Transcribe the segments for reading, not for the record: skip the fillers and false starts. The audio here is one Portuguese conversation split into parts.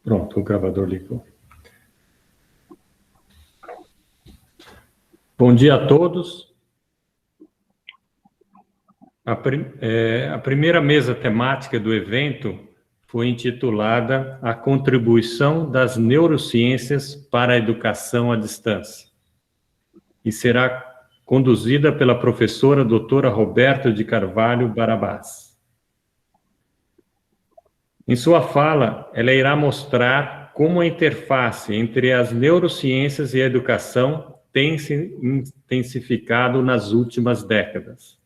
Pronto, o gravador ligou. Bom dia a todos. A primeira mesa temática do evento foi intitulada A Contribuição das Neurociências para a Educação à Distância e será conduzida pela professora doutora Roberta de Carvalho Barabás. Em sua fala, ela irá mostrar como a interface entre as neurociências e a educação tem se intensificado nas últimas décadas.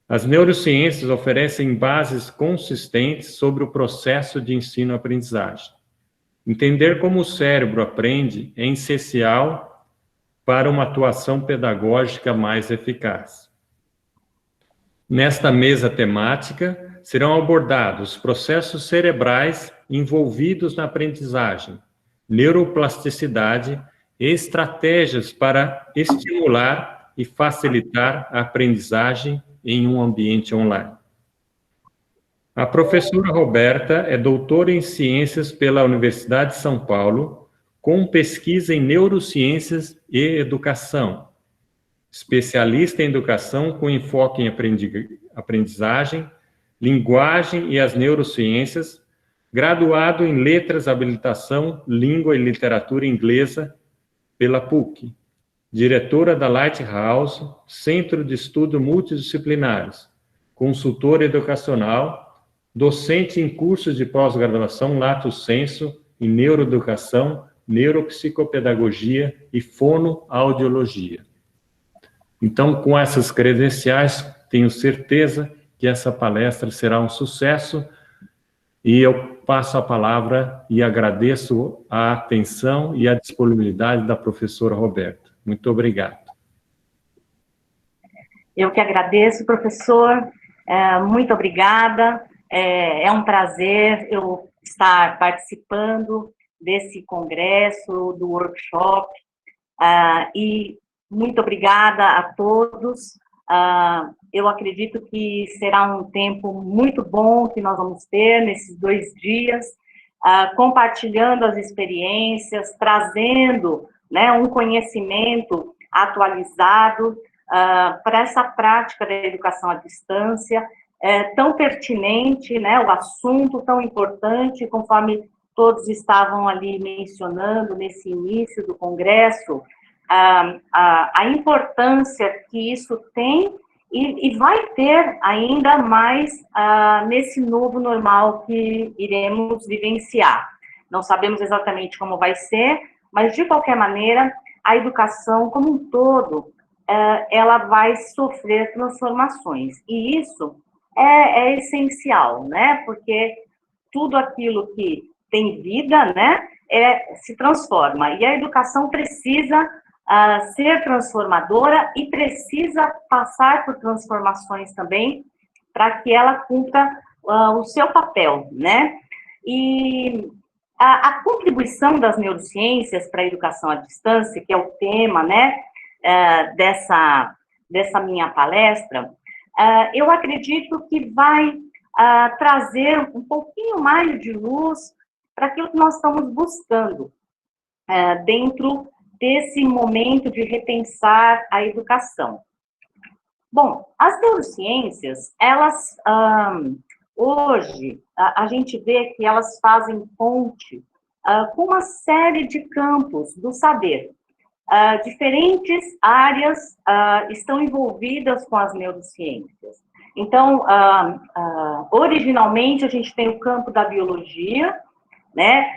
As neurociências oferecem bases consistentes sobre o processo de ensino-aprendizagem. Entender como o cérebro aprende é essencial para uma atuação pedagógica mais eficaz. Nesta mesa temática, serão abordados processos cerebrais envolvidos na aprendizagem, neuroplasticidade e estratégias para estimular e facilitar a aprendizagem em um ambiente online. A professora Roberta é doutora em Ciências pela Universidade de São Paulo, com pesquisa em Neurociências e Educação, especialista em Educação com enfoque em aprendizagem, linguagem e as neurociências, graduado em Letras, Habilitação, Língua e Literatura Inglesa pela PUC, diretora da Lighthouse, Centro de Estudo Multidisciplinares, consultora educacional, docente em cursos de pós-graduação Lato Sensu em Neuroeducação, Neuropsicopedagogia e Fonoaudiologia. Então, com essas credenciais, tenho certeza que essa palestra será um sucesso e eu passo a palavra e agradeço a atenção e a disponibilidade da professora Roberta. Muito obrigado. Eu que agradeço, professor. Muito obrigada. É um prazer eu estar participando desse congresso, do workshop. E muito obrigada a todos. Eu acredito que será um tempo muito bom que nós vamos ter nesses 2 dias, compartilhando as experiências, trazendo, né, um conhecimento atualizado para essa prática da educação à distância, tão pertinente, né, o assunto tão importante, conforme todos estavam ali mencionando nesse início do congresso, a importância que isso tem e vai ter ainda mais nesse novo normal que iremos vivenciar. Não sabemos exatamente como vai ser, mas, de qualquer maneira, a educação como um todo, ela vai sofrer transformações. E isso é essencial, né? Porque tudo aquilo que tem vida, né, se transforma. E a educação precisa ser transformadora e precisa passar por transformações também para que ela cumpra o seu papel, né? E a contribuição das neurociências para a educação à distância, que é o tema, né, dessa minha palestra, eu acredito que vai trazer um pouquinho mais de luz para aquilo que nós estamos buscando dentro desse momento de repensar a educação. Bom, as neurociências, elas, hoje, a gente vê que elas fazem ponte com uma série de campos do saber. Diferentes áreas estão envolvidas com as neurociências. Então, originalmente, a gente tem o campo da biologia, né?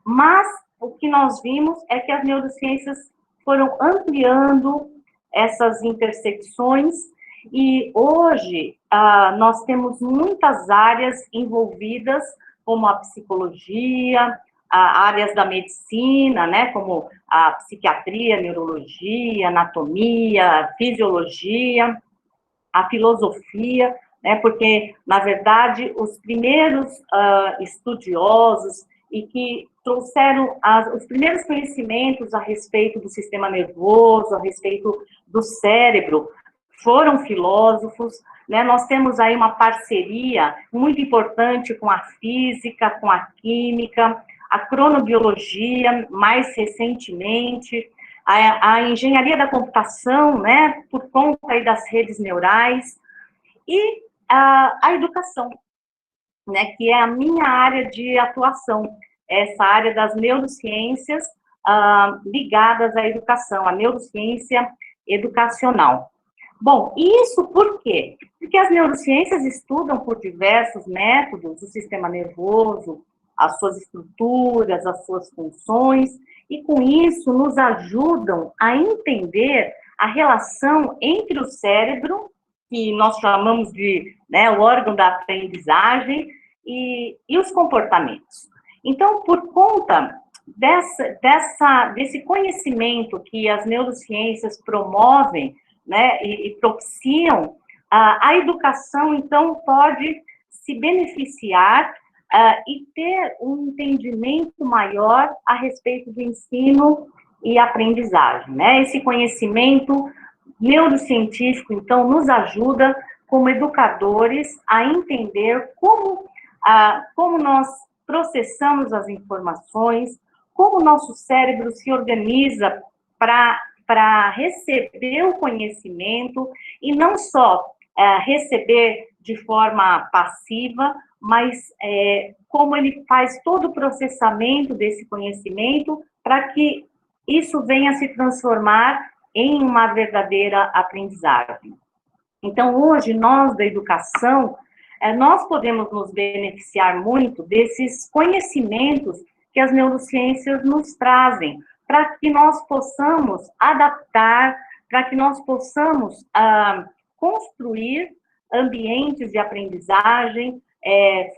Mas o que nós vimos é que as neurociências foram ampliando essas intersecções e hoje nós temos muitas áreas envolvidas, como a psicologia, áreas da medicina, né, como a psiquiatria, neurologia, anatomia, fisiologia, a filosofia, né, porque, na verdade, os primeiros estudiosos e que trouxeram os primeiros conhecimentos a respeito do sistema nervoso, a respeito do cérebro, foram filósofos, né? Nós temos aí uma parceria muito importante com a física, com a química, a cronobiologia, mais recentemente, a engenharia da computação, né? Por conta aí das redes neurais, e a educação, né? Que é a minha área de atuação, essa área das neurociências ligadas à educação, a neurociência educacional. Bom, isso por quê? Porque as neurociências estudam por diversos métodos o sistema nervoso, as suas estruturas, as suas funções, e com isso nos ajudam a entender a relação entre o cérebro, que nós chamamos de, né, o órgão da aprendizagem, e os comportamentos. Então, por conta desse conhecimento que as neurociências promovem, né, e propiciam, a educação, então, pode se beneficiar e ter um entendimento maior a respeito do ensino e aprendizagem, né? Esse conhecimento neurocientífico, então, nos ajuda, como educadores, a entender como nós processamos as informações, como o nosso cérebro se organiza para receber o conhecimento, e não só receber de forma passiva, mas como ele faz todo o processamento desse conhecimento para que isso venha a se transformar em uma verdadeira aprendizagem. Então, hoje, nós da educação, nós podemos nos beneficiar muito desses conhecimentos que as neurociências nos trazem, para que nós possamos adaptar, para que nós possamos construir ambientes de aprendizagem,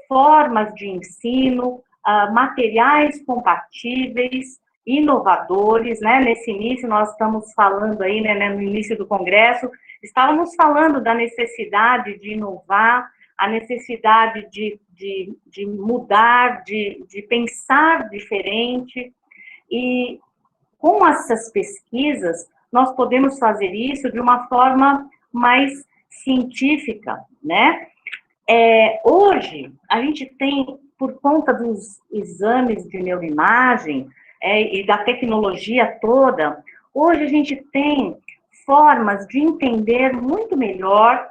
formas de ensino, materiais compatíveis, inovadores, né? Nesse início, nós estamos falando aí, né, no início do congresso, estávamos falando da necessidade de inovar, a necessidade de mudar, de pensar diferente, e com essas pesquisas, nós podemos fazer isso de uma forma mais científica, né? Hoje, a gente tem, por conta dos exames de neuroimagem e da tecnologia toda, hoje a gente tem formas de entender muito melhor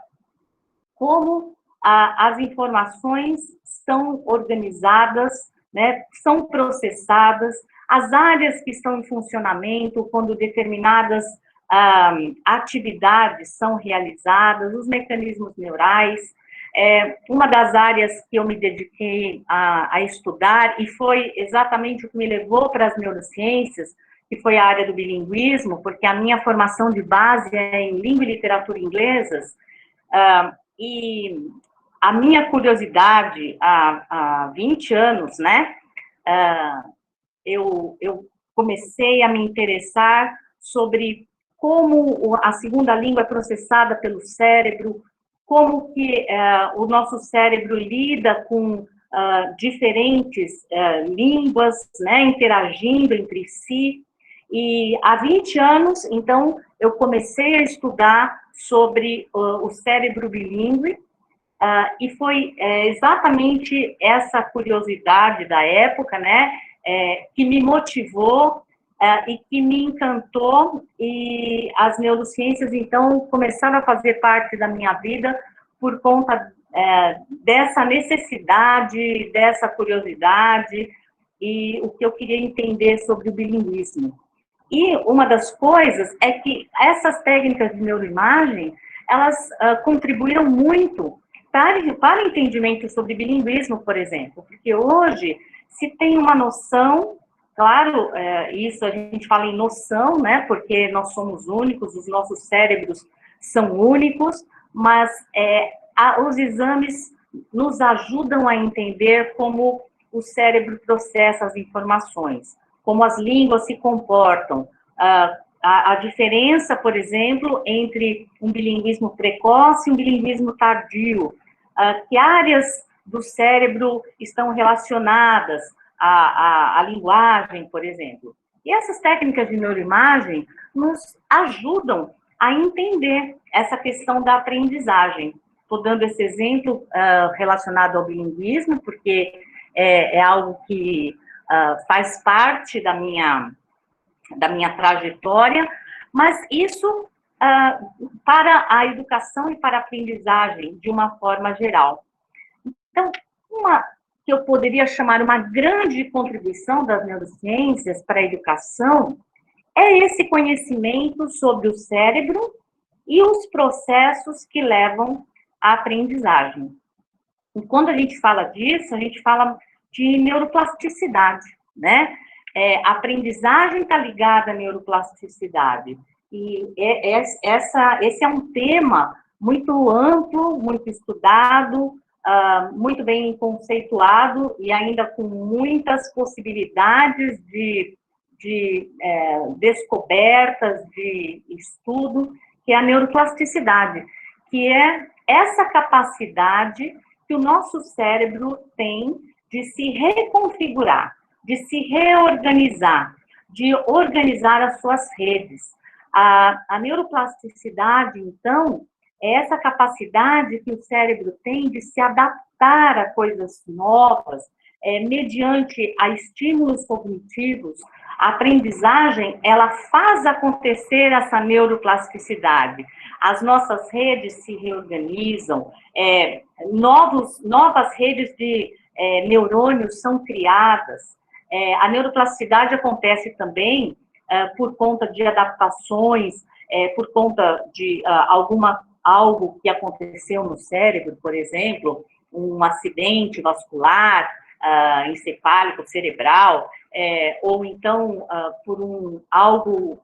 como as informações são organizadas, né, são processadas, as áreas que estão em funcionamento, quando determinadas atividades são realizadas, os mecanismos neurais. Uma das áreas que eu me dediquei a estudar, e foi exatamente o que me levou para as neurociências, que foi a área do bilinguismo, porque a minha formação de base é em língua e literatura inglesas, e a minha curiosidade há 20 anos, né, eu comecei a me interessar sobre como a segunda língua é processada pelo cérebro, como que o nosso cérebro lida com diferentes línguas, né, interagindo entre si. E há 20 anos, então, eu comecei a estudar sobre o cérebro bilíngue, e foi exatamente essa curiosidade da época, né, que me motivou e que me encantou, e as neurociências, então, começaram a fazer parte da minha vida por conta dessa necessidade, dessa curiosidade, e o que eu queria entender sobre o bilinguismo. E uma das coisas é que essas técnicas de neuroimagem, elas contribuíram muito para o entendimento sobre bilinguismo, por exemplo, porque hoje se tem uma noção, claro, isso a gente fala em noção, né, porque nós somos únicos, os nossos cérebros são únicos, mas os exames nos ajudam a entender como o cérebro processa as informações, como as línguas se comportam, a diferença, por exemplo, entre um bilinguismo precoce e um bilinguismo tardio, que áreas do cérebro estão relacionadas à linguagem, por exemplo. E essas técnicas de neuroimagem nos ajudam a entender essa questão da aprendizagem. Estou dando esse exemplo relacionado ao bilinguismo, porque é algo que faz parte da minha trajetória, mas isso para a educação e para a aprendizagem de uma forma geral. Então, uma que eu poderia chamar uma grande contribuição das neurociências para a educação é esse conhecimento sobre o cérebro e os processos que levam à aprendizagem. E quando a gente fala disso, a gente fala de neuroplasticidade, né? A aprendizagem está ligada à neuroplasticidade. E esse é um tema muito amplo, muito estudado, muito bem conceituado e ainda com muitas possibilidades de descobertas, de estudo, que é a neuroplasticidade, que é essa capacidade que o nosso cérebro tem de se reconfigurar, de se reorganizar, de organizar as suas redes. A neuroplasticidade, então, é essa capacidade que o cérebro tem de se adaptar a coisas novas, mediante a estímulos cognitivos. A aprendizagem, ela faz acontecer essa neuroplasticidade. As nossas redes se reorganizam, novas redes de neurônios são criadas. A neuroplasticidade acontece também por conta de adaptações, por conta de algo que aconteceu no cérebro, por exemplo, um acidente vascular, encefálico, cerebral, ou então por algo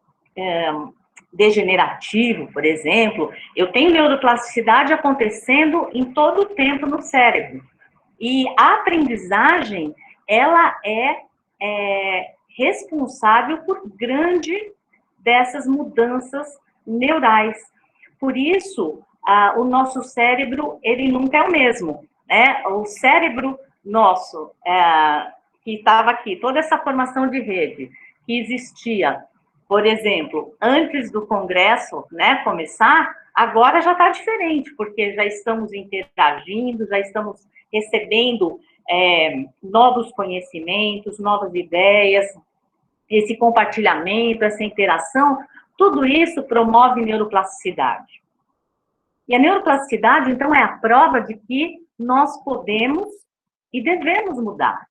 degenerativo, por exemplo. Eu tenho neuroplasticidade acontecendo em todo o tempo no cérebro. E a aprendizagem, ela é responsável por grande dessas mudanças neurais. Por isso, o nosso cérebro, ele nunca é o mesmo, né? O cérebro nosso, que estava aqui, toda essa formação de rede que existia, por exemplo, antes do congresso, né, começar, agora já está diferente, porque já estamos interagindo, já estamos recebendo novos conhecimentos, novas ideias, esse compartilhamento, essa interação, tudo isso promove neuroplasticidade. E a neuroplasticidade, então, é a prova de que nós podemos e devemos mudar.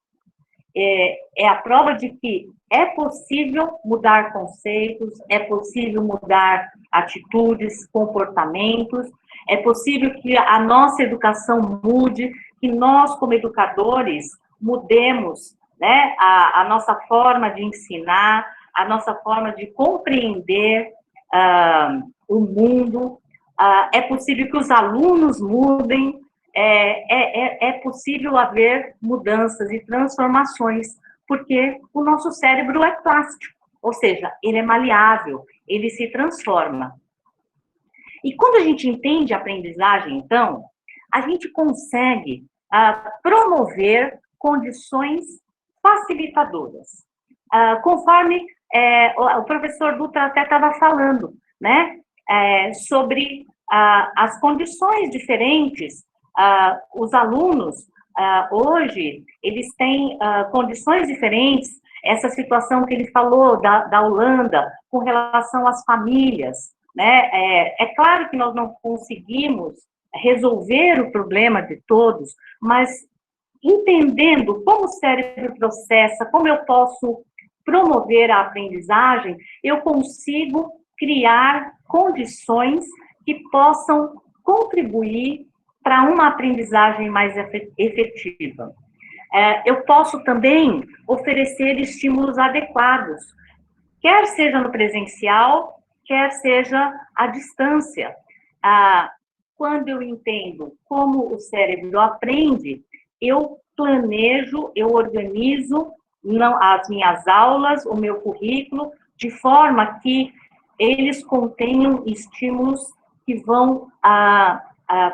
É a prova de que é possível mudar conceitos, é possível mudar atitudes, comportamentos, é possível que a nossa educação mude, que nós, como educadores, mudemos, né, a nossa forma de ensinar, a nossa forma de compreender o mundo. É possível que os alunos mudem, é possível haver mudanças e transformações, porque o nosso cérebro é plástico, ou seja, ele é maleável, ele se transforma. E quando a gente entende a aprendizagem, então, a gente consegue promover condições facilitadoras. Conforme o professor Dutra até estava falando, né, sobre as condições diferentes. Os alunos, hoje, eles têm condições diferentes. Essa situação que ele falou da Holanda, com relação às famílias, né? É claro que nós não conseguimos resolver o problema de todos, mas entendendo como o cérebro processa, como eu posso promover a aprendizagem, eu consigo criar condições que possam contribuir para uma aprendizagem mais efetiva. Eu posso também oferecer estímulos adequados, quer seja no presencial, quer seja à distância. Quando eu entendo como o cérebro aprende, eu planejo, eu organizo as minhas aulas, o meu currículo, de forma que eles contenham estímulos que vão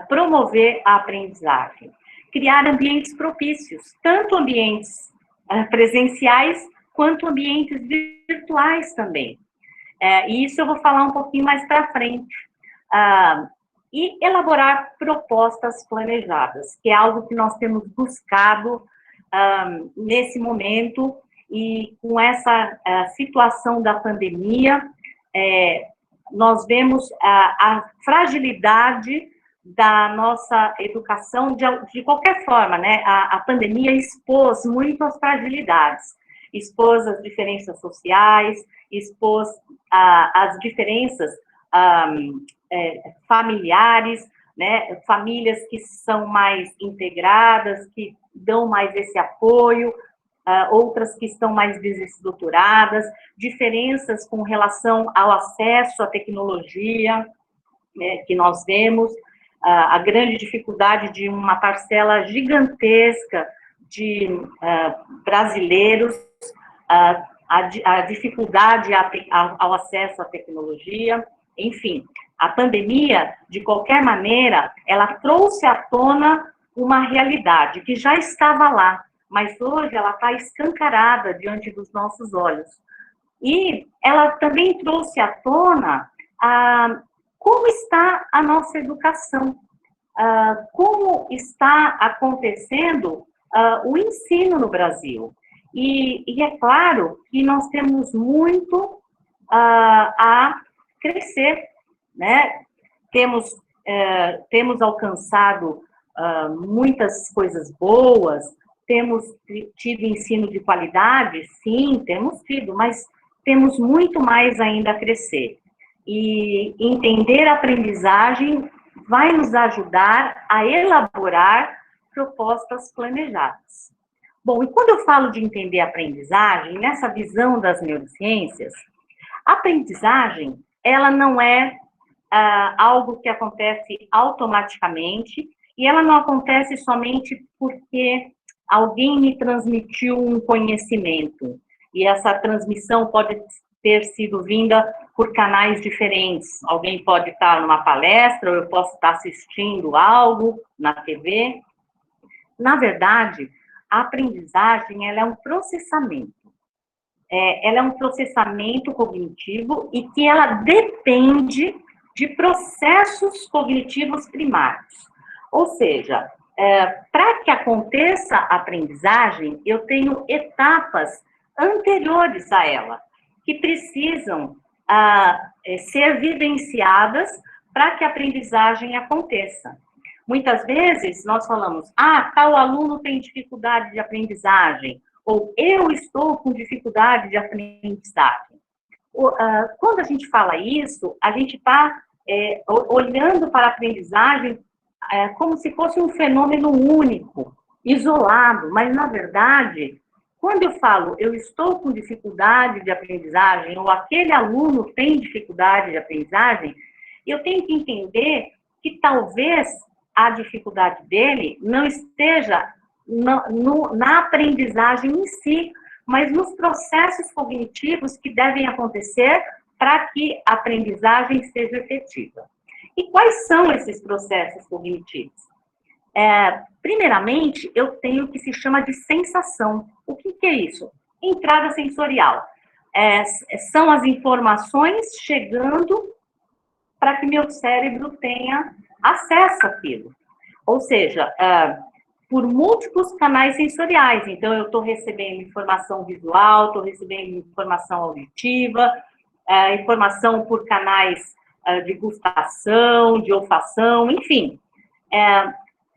promover a aprendizagem. Criar ambientes propícios, tanto ambientes presenciais, quanto ambientes virtuais também. E isso eu vou falar um pouquinho mais para frente. E elaborar propostas planejadas, que é algo que nós temos buscado nesse momento, e com essa situação da pandemia, nós vemos a fragilidade da nossa educação de qualquer forma, né? A pandemia expôs muito as fragilidades, expôs as diferenças sociais, expôs as diferenças familiares, né? Famílias que são mais integradas, que dão mais esse apoio, outras que estão mais desestruturadas, diferenças com relação ao acesso à tecnologia, né, que nós vemos, a grande dificuldade de uma parcela gigantesca de brasileiros, a dificuldade ao acesso à tecnologia, enfim. A pandemia, de qualquer maneira, ela trouxe à tona uma realidade que já estava lá, mas hoje ela está escancarada diante dos nossos olhos. E ela também trouxe à tona como está a nossa educação, como está acontecendo o ensino no Brasil. E é claro que nós temos muito a crescer, né? Temos alcançado muitas coisas boas, temos tido ensino de qualidade, sim, temos tido, mas temos muito mais ainda a crescer. E entender a aprendizagem vai nos ajudar a elaborar propostas planejadas. Bom, e quando eu falo de entender a aprendizagem, nessa visão das neurociências, a aprendizagem, ela não é algo que acontece automaticamente, e ela não acontece somente porque alguém me transmitiu um conhecimento, e essa transmissão pode ter sido vinda por canais diferentes. Alguém pode estar numa palestra, ou eu posso estar assistindo algo na TV. Na verdade, a aprendizagem, ela é um processamento. Ela é um processamento cognitivo e que ela depende de processos cognitivos primários. Ou seja, para que aconteça a aprendizagem, eu tenho etapas anteriores a ela, que precisam ser vivenciadas para que a aprendizagem aconteça. Muitas vezes nós falamos, tal aluno tem dificuldade de aprendizagem, ou eu estou com dificuldade de aprendizagem. Quando a gente fala isso, a gente está olhando para a aprendizagem como se fosse um fenômeno único, isolado, mas na verdade, quando eu falo eu estou com dificuldade de aprendizagem, ou aquele aluno tem dificuldade de aprendizagem, eu tenho que entender que talvez a dificuldade dele não esteja na aprendizagem em si, mas nos processos cognitivos que devem acontecer para que a aprendizagem seja efetiva. E quais são esses processos cognitivos? Primeiramente, eu tenho o que se chama de sensação. O que é isso? Entrada sensorial. São as informações chegando para que meu cérebro tenha acesso àquilo. Ou seja, por múltiplos canais sensoriais. Então, eu estou recebendo informação visual, estou recebendo informação auditiva, informação por canais de gustação, de olfação, enfim.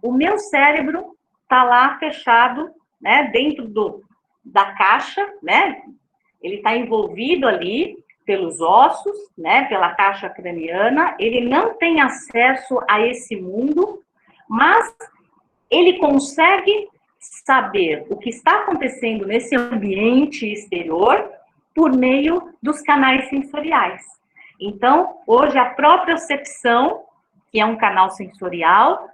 O meu cérebro está lá fechado, né, dentro da caixa, né? Ele está envolvido ali pelos ossos, né, pela caixa craniana, ele não tem acesso a esse mundo, mas ele consegue saber o que está acontecendo nesse ambiente exterior por meio dos canais sensoriais. Então, hoje, a propriocepção, que é um canal sensorial,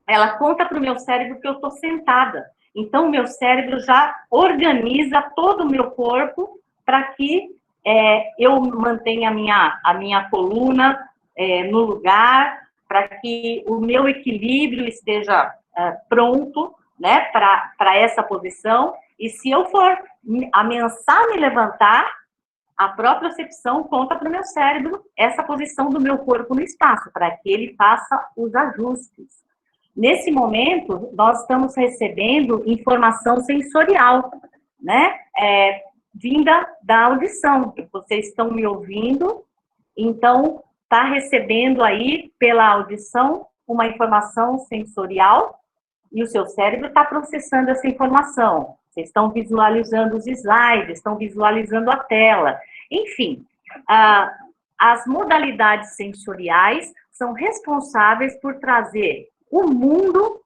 ela conta para o meu cérebro que eu estou sentada. Então, o meu cérebro já organiza todo o meu corpo para que eu mantenha a minha coluna no lugar, para que o meu equilíbrio esteja pronto, né, para essa posição. E se eu for ameaçar me levantar, a propriocepção conta para o meu cérebro essa posição do meu corpo no espaço, para que ele faça os ajustes. Nesse momento, nós estamos recebendo informação sensorial, né? Vinda da audição. Vocês estão me ouvindo, então está recebendo aí pela audição uma informação sensorial e o seu cérebro está processando essa informação. Vocês estão visualizando os slides, estão visualizando a tela. Enfim, as modalidades sensoriais são responsáveis por trazer o mundo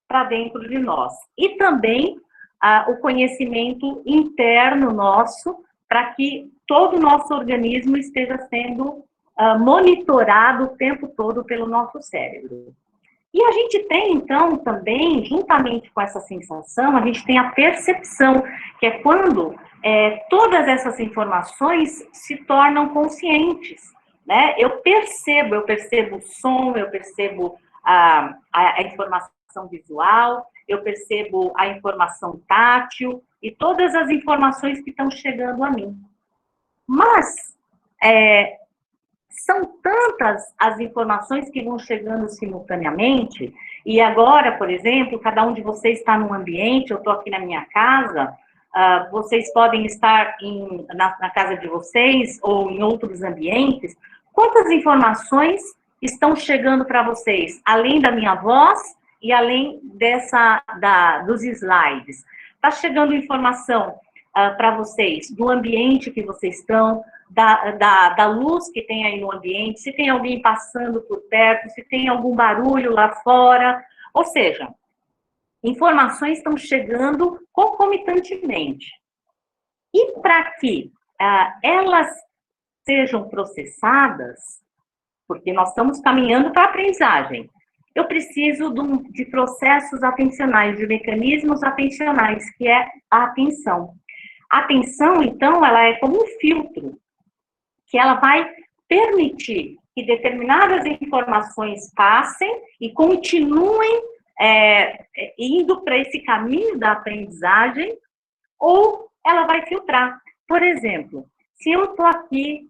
para dentro de nós. E também o conhecimento interno nosso, para que todo o nosso organismo esteja sendo monitorado o tempo todo pelo nosso cérebro. E a gente tem, então, também, juntamente com essa sensação, a gente tem a percepção, que é quando todas essas informações se tornam conscientes, né? Eu percebo o som, eu percebo a informação visual, eu percebo a informação tátil e todas as informações que estão chegando a mim. Mas são tantas as informações que vão chegando simultaneamente, e agora, por exemplo, cada um de vocês está num ambiente, eu estou aqui na minha casa, vocês podem estar na casa de vocês ou em outros ambientes. Quantas informações estão chegando para vocês, além da minha voz e além dos slides? Está chegando informação para vocês do ambiente que vocês estão, da luz que tem aí no ambiente, se tem alguém passando por perto, se tem algum barulho lá fora. Ou seja, informações estão chegando concomitantemente. E para que elas sejam processadas, porque nós estamos caminhando para a aprendizagem, eu preciso de processos atencionais, de mecanismos atencionais, que é a atenção. A atenção, então, ela é como um filtro, que ela vai permitir que determinadas informações passem e continuem indo para esse caminho da aprendizagem, ou ela vai filtrar. Por exemplo, se eu estou aqui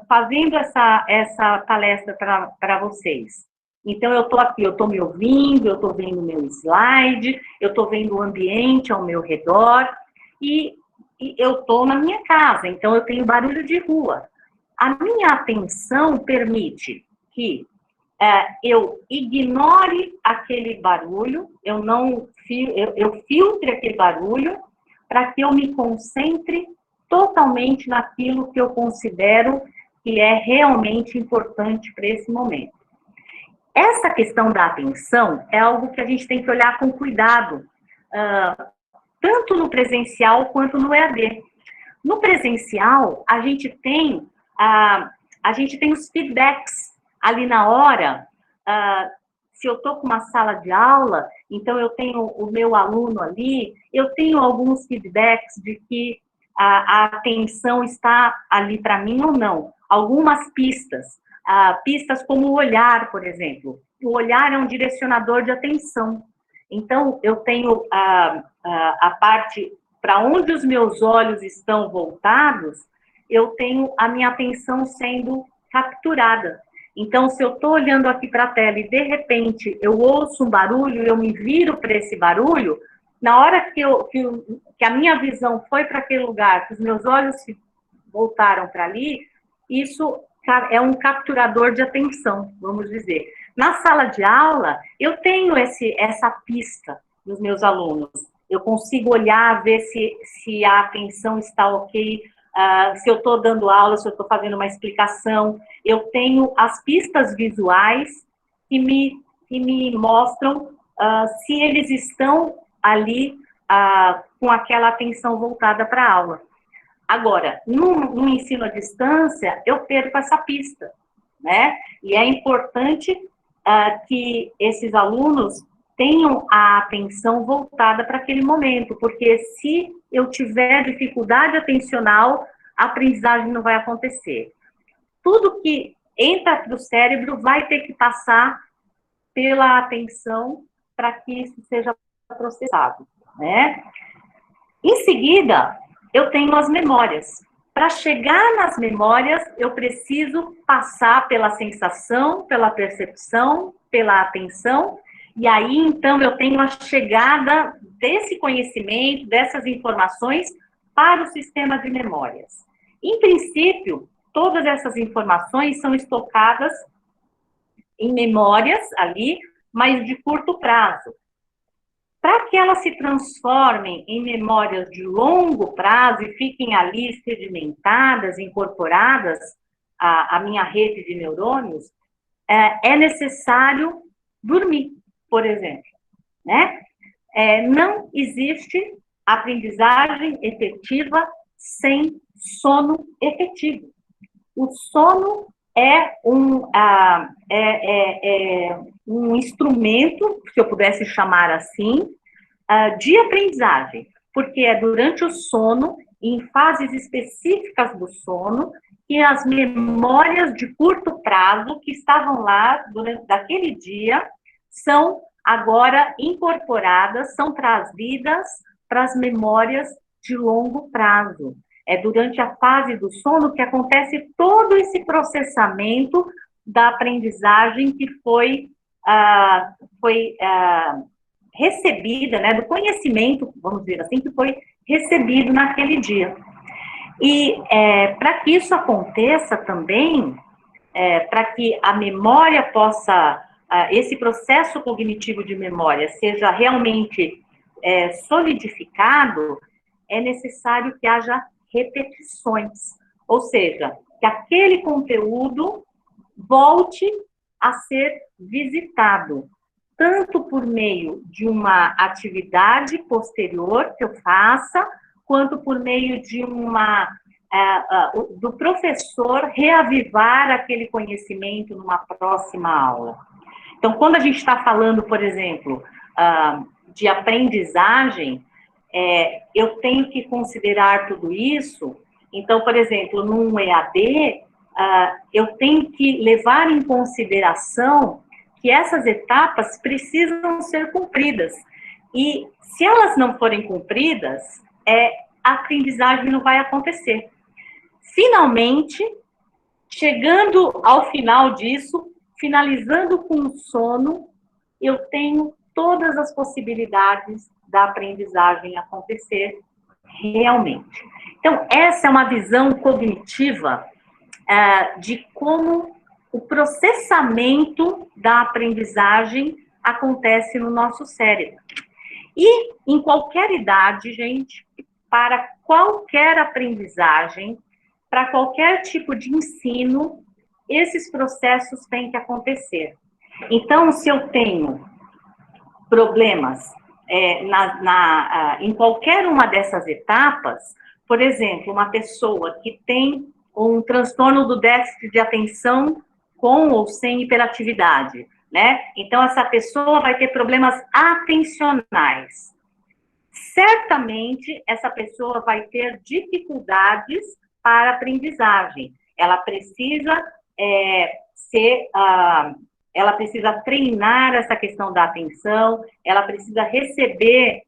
fazendo essa palestra para vocês, então eu estou aqui, eu estou me ouvindo, eu estou vendo o meu slide, eu estou vendo o ambiente ao meu redor, e eu estou na minha casa, então eu tenho barulho de rua. A minha atenção permite que eu ignore aquele barulho, eu filtre aquele barulho, para que eu me concentre totalmente naquilo que eu considero que é realmente importante para esse momento. Essa questão da atenção é algo que a gente tem que olhar com cuidado, tanto no presencial quanto no EAD. No presencial, a gente tem os feedbacks ali na hora. Se eu estou com uma sala de aula, então eu tenho o meu aluno ali, eu tenho alguns feedbacks de que a atenção está ali para mim ou não. Algumas pistas, pistas como o olhar, por exemplo. O olhar é um direcionador de atenção. Então, eu tenho a parte para onde os meus olhos estão voltados, eu tenho a minha atenção sendo capturada. Então, se eu estou olhando aqui para a tela e, de repente, eu ouço um barulho, eu me viro para esse barulho, na hora que a minha visão foi para aquele lugar, que os meus olhos se voltaram para ali, isso é um capturador de atenção, vamos dizer. Na sala de aula, eu tenho essa pista dos meus alunos. Eu consigo olhar, ver se a atenção está ok, se eu estou dando aula, se eu estou fazendo uma explicação. Eu tenho as pistas visuais que me mostram se eles estão ali com aquela atenção voltada para a aula. Agora, no ensino à distância, eu perco essa pista, né? E é importante que esses alunos tenham a atenção voltada para aquele momento, porque se eu tiver dificuldade atencional, a aprendizagem não vai acontecer. Tudo que entra para o cérebro vai ter que passar pela atenção para que isso seja processado, né? Em seguida, eu tenho as memórias. Para chegar nas memórias, eu preciso passar pela sensação, pela percepção, pela atenção, e aí, então, eu tenho a chegada desse conhecimento, dessas informações, para o sistema de memórias. Em princípio, todas essas informações são estocadas em memórias ali, mas de curto prazo. Para que elas se transformem em memórias de longo prazo e fiquem ali sedimentadas, incorporadas à minha rede de neurônios, é necessário dormir, por exemplo, né? Não existe aprendizagem efetiva sem sono efetivo. O sono é um instrumento, se eu pudesse chamar assim, de aprendizagem, porque é durante o sono, em fases específicas do sono, que as memórias de curto prazo que estavam lá durante daquele dia são agora incorporadas, são trazidas para as memórias de longo prazo. É durante a fase do sono que acontece todo esse processamento da aprendizagem que foi recebida, né, do conhecimento, vamos dizer assim, que foi recebido naquele dia. E para que isso aconteça também, para que a memória possa, esse processo cognitivo de memória seja realmente solidificado, é necessário que haja repetições, ou seja, que aquele conteúdo volte a ser visitado, tanto por meio de uma atividade posterior que eu faça, quanto por meio de do professor reavivar aquele conhecimento numa próxima aula. Então, quando a gente está falando, por exemplo, de aprendizagem, eu tenho que considerar tudo isso. Então, por exemplo, num EAD, eu tenho que levar em consideração que essas etapas precisam ser cumpridas. E se elas não forem cumpridas, a aprendizagem não vai acontecer. Finalmente, chegando ao final disso, finalizando com o sono, eu tenho todas as possibilidades da aprendizagem acontecer realmente. Então, essa é uma visão cognitiva de como o processamento da aprendizagem acontece no nosso cérebro. E em qualquer idade, gente, para qualquer aprendizagem, para qualquer tipo de ensino, esses processos têm que acontecer. Então, se eu tenho problemas em qualquer uma dessas etapas, por exemplo, uma pessoa que tem um transtorno do déficit de atenção com ou sem hiperatividade, né? Então, essa pessoa vai ter problemas atencionais. Certamente, essa pessoa vai ter dificuldades para aprendizagem. Ela precisa ela precisa treinar essa questão da atenção, ela precisa receber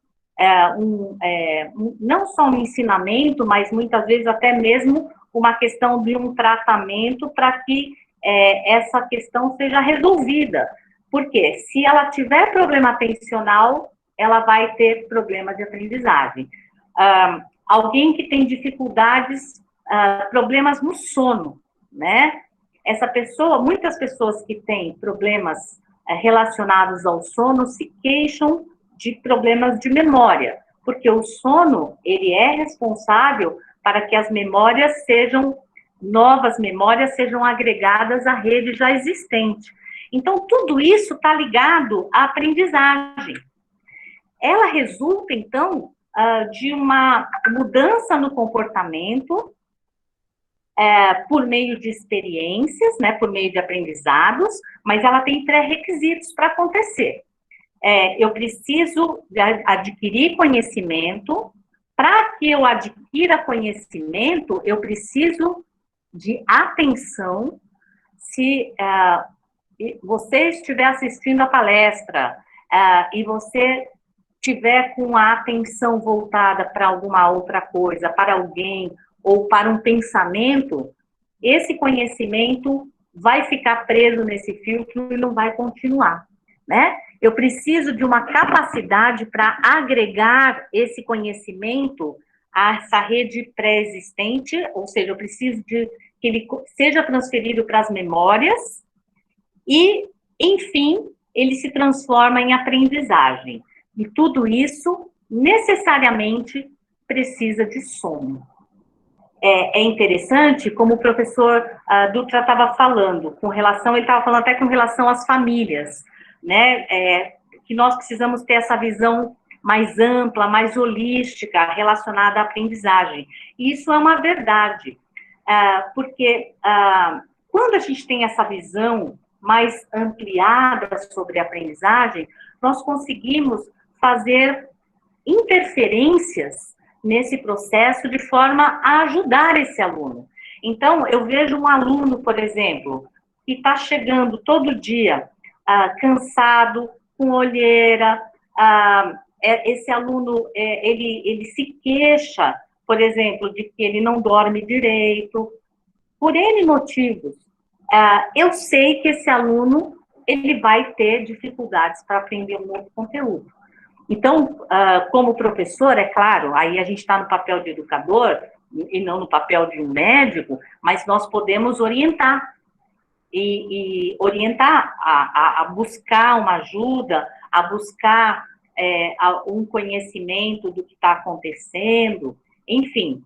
não só um ensinamento, mas muitas vezes até mesmo uma questão de um tratamento para que essa questão seja resolvida. Porque se ela tiver problema atencional, ela vai ter problema de aprendizagem. Alguém que tem dificuldades, problemas no sono, né? Essa pessoa, muitas pessoas que têm problemas relacionados ao sono se queixam de problemas de memória, porque o sono, ele é responsável para que as memórias sejam, novas memórias sejam agregadas à rede já existente. Então, tudo isso está ligado à aprendizagem. Ela resulta, então, de uma mudança no comportamento por meio de experiências, né, por meio de aprendizados, mas ela tem pré-requisitos para acontecer. Eu preciso adquirir conhecimento. Para que eu adquira conhecimento, eu preciso de atenção. Se você estiver assistindo a palestra e você tiver com a atenção voltada para alguma outra coisa, para alguém, ou para um pensamento, esse conhecimento vai ficar preso nesse filtro e não vai continuar, né? Eu preciso de uma capacidade para agregar esse conhecimento a essa rede pré-existente, ou seja, eu preciso de que ele seja transferido para as memórias e, enfim, ele se transforma em aprendizagem. E tudo isso, necessariamente, precisa de sono. É interessante, como o professor Dutra estava falando, ele estava falando até com relação às famílias, né? Que nós precisamos ter essa visão mais ampla, mais holística, relacionada à aprendizagem. E isso é uma verdade, porque quando a gente tem essa visão mais ampliada sobre a aprendizagem, nós conseguimos fazer interferências nesse processo de forma a ajudar esse aluno. Então, eu vejo um aluno, por exemplo, que está chegando todo dia cansado, com olheira, esse aluno, ele se queixa, por exemplo, de que ele não dorme direito, por N motivos. Eu sei que esse aluno, ele vai ter dificuldades para aprender um novo conteúdo. Então, como professor, é claro, aí a gente está no papel de educador e não no papel de um médico, mas nós podemos orientar e orientar a buscar uma ajuda, a buscar um conhecimento do que está acontecendo, enfim.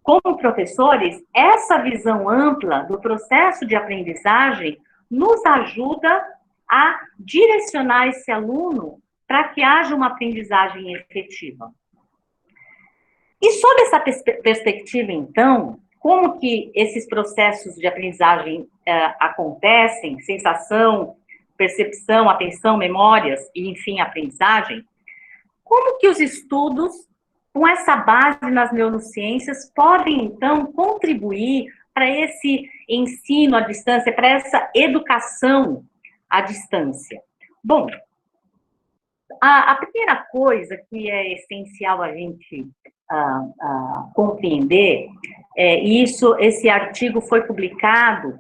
Como professores, essa visão ampla do processo de aprendizagem nos ajuda a direcionar esse aluno para que haja uma aprendizagem efetiva. E sob essa perspectiva, então, como que esses processos de aprendizagem acontecem, sensação, percepção, atenção, memórias e, enfim, aprendizagem, como que os estudos com essa base nas neurociências podem, então, contribuir para esse ensino à distância, para essa educação à distância? Bom, a primeira coisa que é essencial a gente compreender, esse artigo foi publicado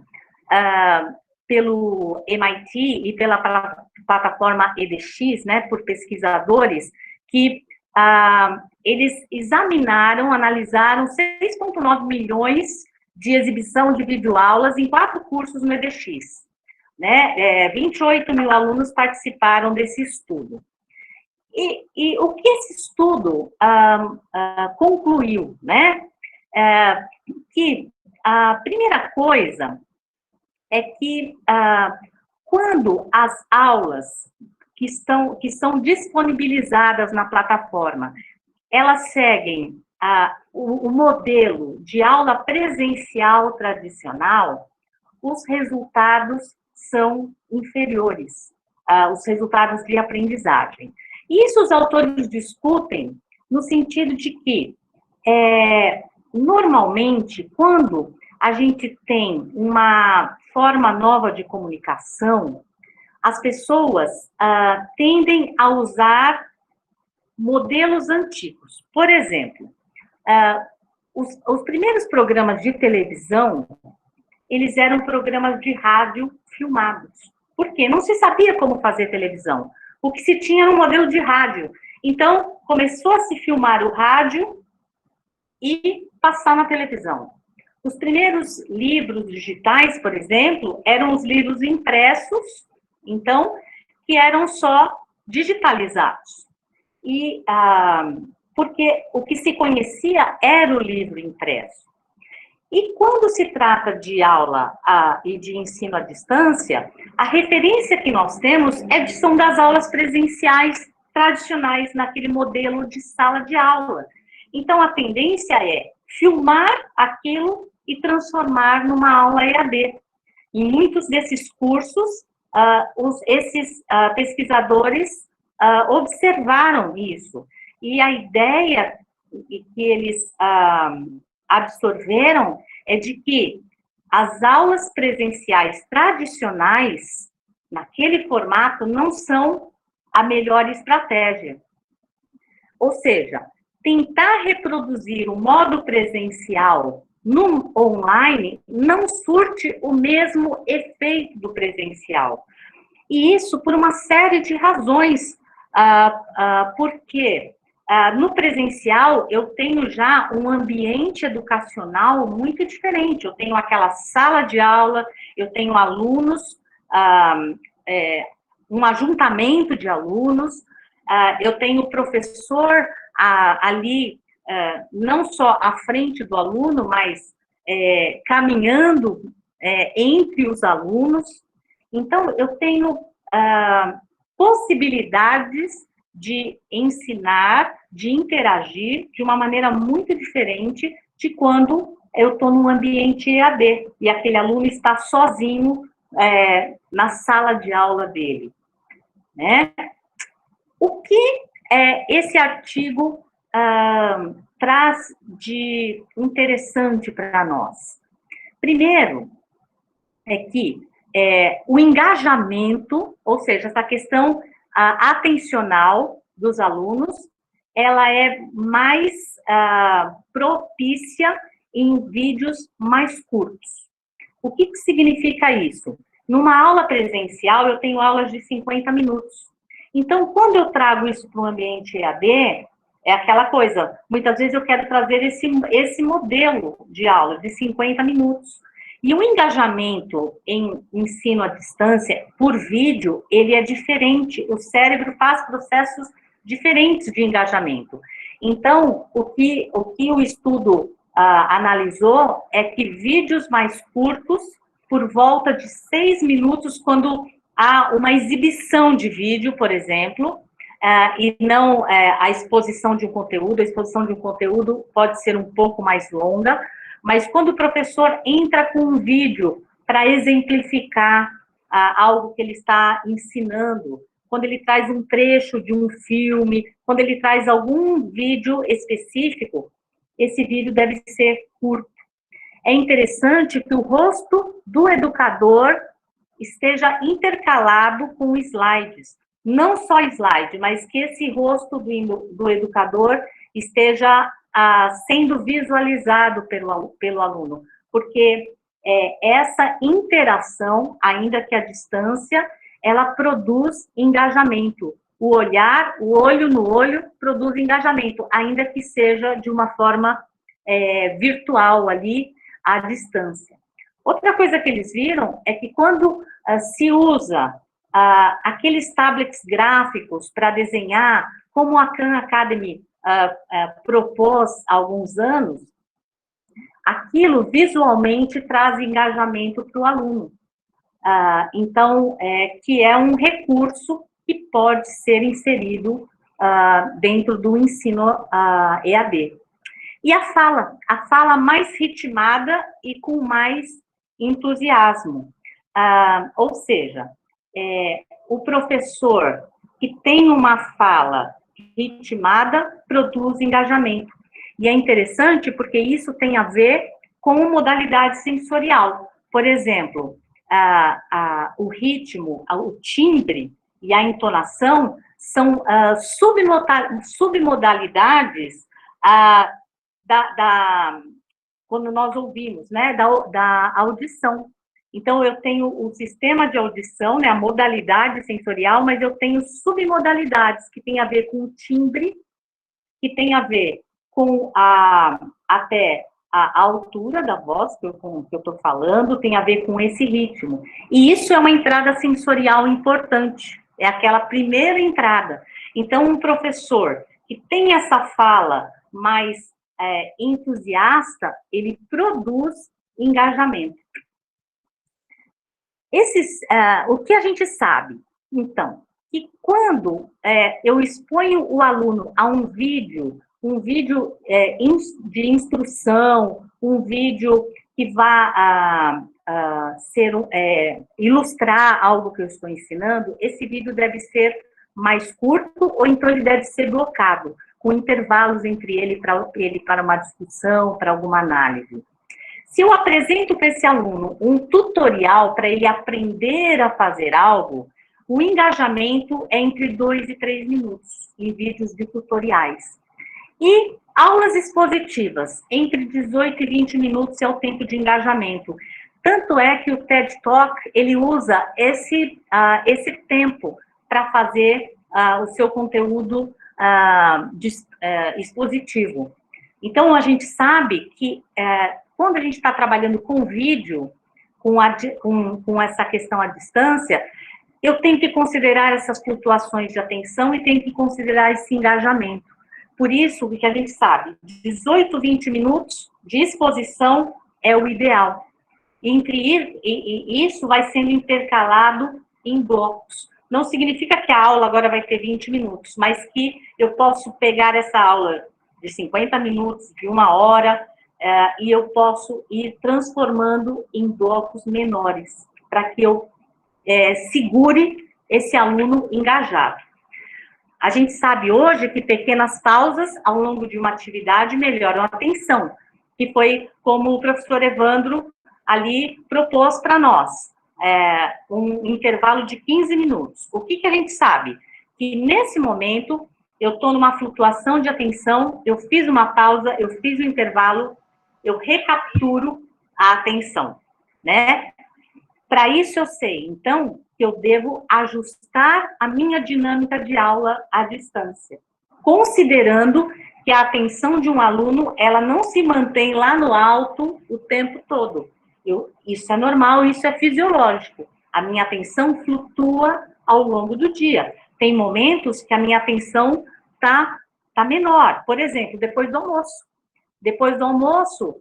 pelo MIT e pela plataforma edX, né, por pesquisadores que eles analisaram 6,9 milhões de exibição de videoaulas em 4 cursos no edX. Né? 28 mil alunos participaram desse estudo. E o que esse estudo concluiu, né? Que a primeira coisa é que quando as aulas que são disponibilizadas na plataforma, elas seguem o modelo de aula presencial tradicional, os resultados são inferiores, os resultados de aprendizagem. Isso os autores discutem no sentido de que, normalmente, quando a gente tem uma forma nova de comunicação, as pessoas tendem a usar modelos antigos. Por exemplo, os primeiros programas de televisão, eles eram programas de rádio filmados. Por quê? Não se sabia como fazer televisão. O que se tinha era um modelo de rádio. Então, começou a se filmar o rádio e passar na televisão. Os primeiros livros digitais, por exemplo, eram os livros impressos, então, que eram só digitalizados. E, porque o que se conhecia era o livro impresso. E quando se trata de aula e de ensino à distância, a referência que nós temos são das aulas presenciais tradicionais, naquele modelo de sala de aula. Então, a tendência é filmar aquilo e transformar numa aula EAD. Em muitos desses cursos, esses pesquisadores observaram isso. E a ideia que eles absorveram é de que as aulas presenciais tradicionais, naquele formato, não são a melhor estratégia. Ou seja, tentar reproduzir o modo presencial no online não surte o mesmo efeito do presencial. E isso por uma série de razões. Porque no presencial eu tenho já um ambiente educacional muito diferente. Eu tenho aquela sala de aula, eu tenho alunos, um ajuntamento de alunos, eu tenho o professor ali, não só à frente do aluno, mas caminhando entre os alunos. Então, eu tenho possibilidades de ensinar, de interagir de uma maneira muito diferente de quando eu estou num ambiente EAD e aquele aluno está sozinho na sala de aula dele, né? O que esse artigo traz de interessante para nós? Primeiro, é que o engajamento, ou seja, essa questão atencional dos alunos, ela é mais propícia em vídeos mais curtos. O que significa isso? Numa aula presencial, eu tenho aulas de 50 minutos. Então, quando eu trago isso para um ambiente EAD, é aquela coisa, muitas vezes eu quero trazer esse modelo de aula de 50 minutos. E o engajamento em ensino à distância, por vídeo, ele é diferente. O cérebro faz processos diferentes de engajamento. Então, o que o estudo analisou é que vídeos mais curtos, por volta de 6 minutos, quando há uma exibição de vídeo, por exemplo, e não a exposição de um conteúdo. A exposição de um conteúdo pode ser um pouco mais longa, mas quando o professor entra com um vídeo para exemplificar algo que ele está ensinando, quando ele traz um trecho de um filme, quando ele traz algum vídeo específico, esse vídeo deve ser curto. É interessante que o rosto do educador esteja intercalado com slides. Não só slide, mas que esse rosto do educador esteja sendo visualizado pelo aluno, porque essa interação, ainda que à distância, ela produz engajamento. O olhar, o olho no olho, produz engajamento, ainda que seja de uma forma virtual ali, à distância. Outra coisa que eles viram é que quando se usa aqueles tablets gráficos para desenhar, como a Khan Academy propôs há alguns anos, aquilo visualmente traz engajamento para o aluno. Então, que é um recurso que pode ser inserido dentro do ensino EAD. E a fala mais ritmada e com mais entusiasmo. Ou seja, o professor que tem uma fala ritmada produz engajamento. E é interessante porque isso tem a ver com modalidade sensorial. Por exemplo, o ritmo, o timbre e a entonação são submodalidades quando nós ouvimos, né, da audição. Então, eu tenho o sistema de audição, né, a modalidade sensorial, mas eu tenho submodalidades que tem a ver com o timbre, que tem a ver com até a altura da voz que eu estou falando, tem a ver com esse ritmo. E isso é uma entrada sensorial importante, é aquela primeira entrada. Então, um professor que tem essa fala mais entusiasta, ele produz engajamento. O que a gente sabe, então, que quando eu exponho o aluno a um vídeo de instrução, um vídeo que vá ilustrar algo que eu estou ensinando, esse vídeo deve ser mais curto, ou então ele deve ser blocado, com intervalos entre ele para uma discussão, para alguma análise. Se eu apresento para esse aluno um tutorial para ele aprender a fazer algo, o engajamento é entre 2 e 3 minutos em vídeos de tutoriais. E aulas expositivas, entre 18 e 20 minutos é o tempo de engajamento. Tanto é que o TED Talk, ele usa esse tempo para fazer o seu conteúdo expositivo. Então, a gente sabe que quando a gente está trabalhando com vídeo, com essa questão à distância, eu tenho que considerar essas flutuações de atenção e tenho que considerar esse engajamento. Por isso, o que a gente sabe, 18, 20 minutos de exposição é o ideal. E isso vai sendo intercalado em blocos. Não significa que a aula agora vai ter 20 minutos, mas que eu posso pegar essa aula de 50 minutos, de 1 hora, e eu posso ir transformando em blocos menores, para que eu segure esse aluno engajado. A gente sabe hoje que pequenas pausas ao longo de uma atividade melhoram a atenção, que foi como o professor Evandro ali propôs para nós, um intervalo de 15 minutos. O que a gente sabe? Que nesse momento eu estou numa flutuação de atenção, eu fiz uma pausa, eu fiz um intervalo, eu recapturo a atenção, né? Para isso eu sei, então, que eu devo ajustar a minha dinâmica de aula à distância, considerando que a atenção de um aluno, ela não se mantém lá no alto o tempo todo. Isso é normal, isso é fisiológico. A minha atenção flutua ao longo do dia. Tem momentos que a minha atenção tá menor. Por exemplo, depois do almoço. Depois do almoço,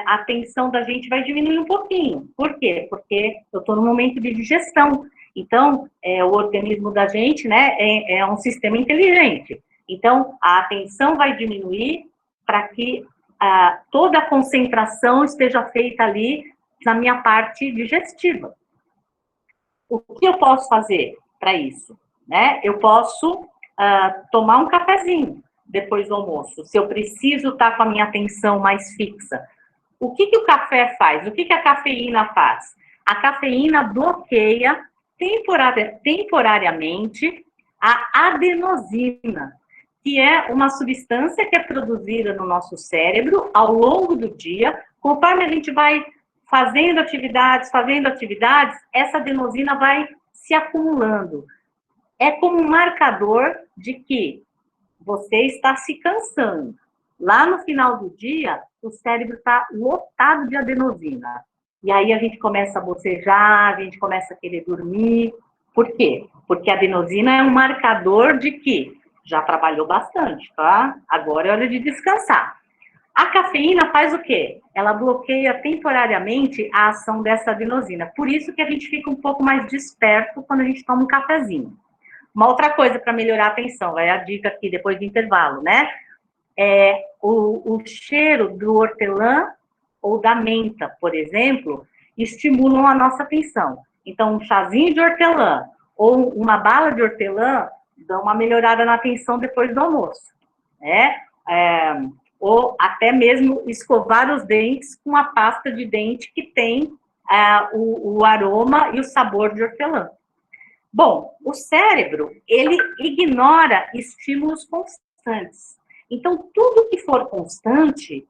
a atenção da gente vai diminuir um pouquinho. Por quê? Porque eu estou no momento de digestão. Então, o organismo da gente, né, é um sistema inteligente. Então, a atenção vai diminuir para que toda a concentração esteja feita ali na minha parte digestiva. O que eu posso fazer para isso? Né? Eu posso tomar um cafezinho depois do almoço, se eu preciso estar com a minha atenção mais fixa. O que o café faz? O que a cafeína faz? A cafeína bloqueia temporariamente a adenosina, que é uma substância que é produzida no nosso cérebro ao longo do dia. Conforme a gente vai fazendo atividades, essa adenosina vai se acumulando. É como um marcador de que você está se cansando. Lá no final do dia, o cérebro está lotado de adenosina. E aí a gente começa a bocejar, a gente começa a querer dormir. Por quê? Porque a adenosina é um marcador de que já trabalhou bastante, tá? Agora é hora de descansar. A cafeína faz o quê? Ela bloqueia temporariamente a ação dessa adenosina. Por isso que a gente fica um pouco mais desperto quando a gente toma um cafezinho. Uma outra coisa para melhorar a atenção, vai a dica aqui depois do intervalo, né? O cheiro do hortelã ou da menta, por exemplo, estimulam a nossa atenção. Então, um chazinho de hortelã ou uma bala de hortelã dão uma melhorada na atenção depois do almoço, né? Ou até mesmo escovar os dentes com a pasta de dente que tem o aroma e o sabor de hortelã. Bom, o cérebro, ele ignora estímulos constantes. Então, tudo que for constante,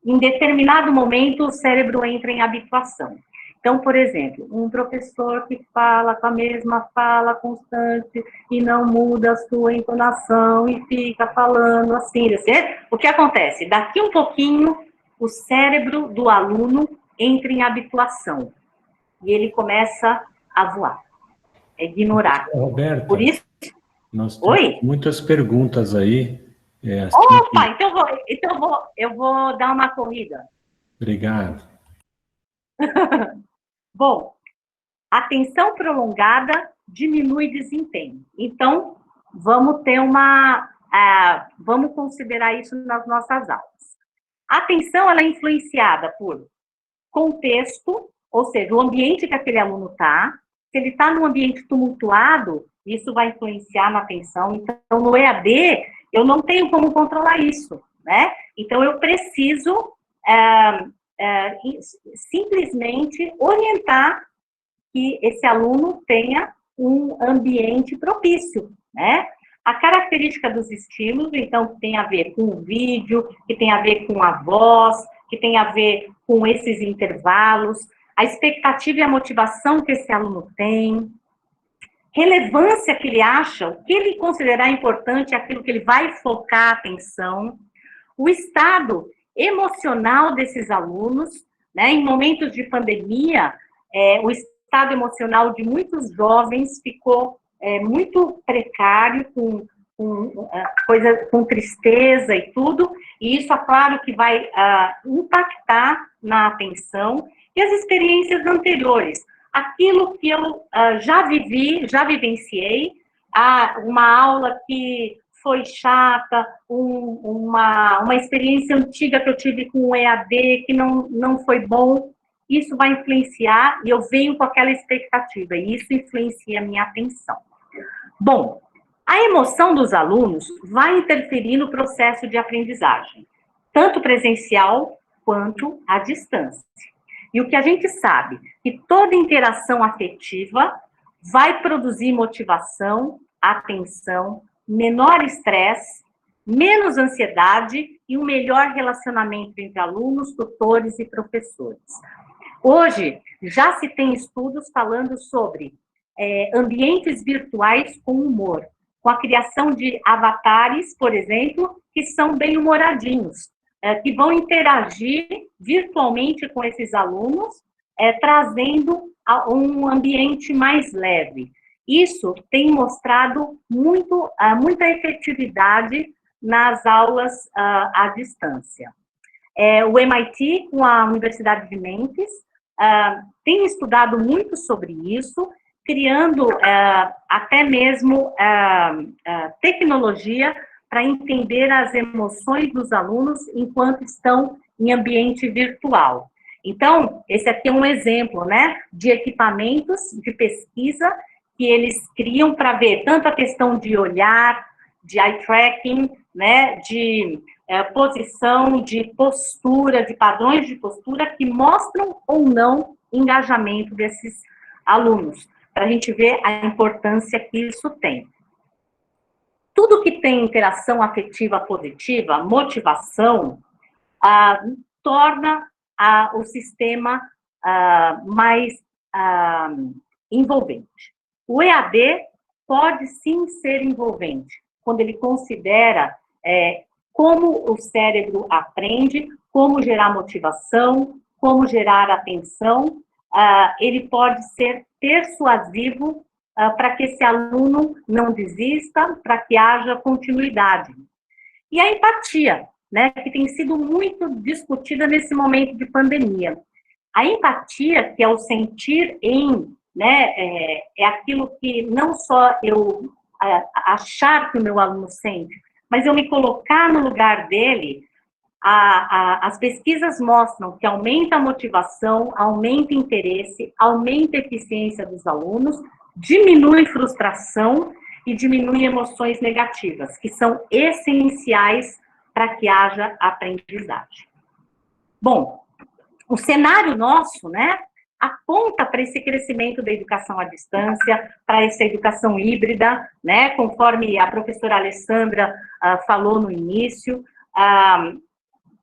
em determinado momento, o cérebro entra em habituação. Então, por exemplo, um professor que fala com a mesma fala constante e não muda a sua entonação e fica falando assim, o que acontece? Daqui um pouquinho, o cérebro do aluno entra em habituação e ele começa a voar, a ignorar. Roberta, por isso... nós temos Oi? muitas perguntas aí. Opa, então eu vou dar uma corrida. Obrigado. Bom, atenção prolongada diminui desempenho. Então, vamos considerar isso nas nossas aulas. A atenção, ela é influenciada por contexto, ou seja, o ambiente que aquele aluno está. Se ele está num ambiente tumultuado, isso vai influenciar na atenção. Então, no EAD, eu não tenho como controlar isso, né? Então, eu preciso simplesmente orientar que esse aluno tenha um ambiente propício, né? A característica dos estímulos, então, que tem a ver com o vídeo, que tem a ver com a voz, que tem a ver com esses intervalos, a expectativa e a motivação que esse aluno tem, relevância que ele acha, o que ele considerar importante, aquilo que ele vai focar a atenção, o estado emocional desses alunos, né? Em momentos de pandemia, o estado emocional de muitos jovens ficou muito precário, com tristeza e tudo, e isso é claro que vai impactar na atenção, e as experiências anteriores, aquilo que eu já vivi, já vivenciei, uma aula que foi chata, uma experiência antiga que eu tive com o EAD, que não foi bom, isso vai influenciar, e eu venho com aquela expectativa, e isso influencia a minha atenção. Bom, a emoção dos alunos vai interferir no processo de aprendizagem, tanto presencial quanto à distância. E o que a gente sabe, que toda interação afetiva vai produzir motivação, atenção, menor estresse, menos ansiedade e um melhor relacionamento entre alunos, tutores e professores. Hoje, já se tem estudos falando sobre ambientes virtuais com humor, com a criação de avatares, por exemplo, que são bem-humoradinhos, que vão interagir virtualmente com esses alunos, trazendo um ambiente mais leve. Isso tem mostrado muita efetividade nas aulas à distância. O MIT, com a Universidade de Memphis, tem estudado muito sobre isso, criando até mesmo tecnologia para entender as emoções dos alunos enquanto estão em ambiente virtual. Então, esse aqui é um exemplo, né, de equipamentos de pesquisa que eles criam para ver tanto a questão de olhar, de eye tracking, né, de posição, de postura, de padrões de postura que mostram ou não engajamento desses alunos, para a gente ver a importância que isso tem. Tudo que tem interação afetiva positiva, motivação, torna o sistema mais envolvente. O EAD pode sim ser envolvente, quando ele considera como o cérebro aprende, como gerar motivação, como gerar atenção, ele pode ser persuasivo para que esse aluno não desista, para que haja continuidade. E a empatia, né, que tem sido muito discutida nesse momento de pandemia. A empatia, que é o sentir em, né, é aquilo que não só eu achar que o meu aluno sente, mas eu me colocar no lugar dele. As pesquisas mostram que aumenta a motivação, aumenta o interesse, aumenta a eficiência dos alunos, diminui frustração e diminui emoções negativas, que são essenciais para que haja aprendizagem. Bom, o cenário nosso, né, aponta para esse crescimento da educação à distância, para essa educação híbrida, né, conforme a professora Alessandra falou no início.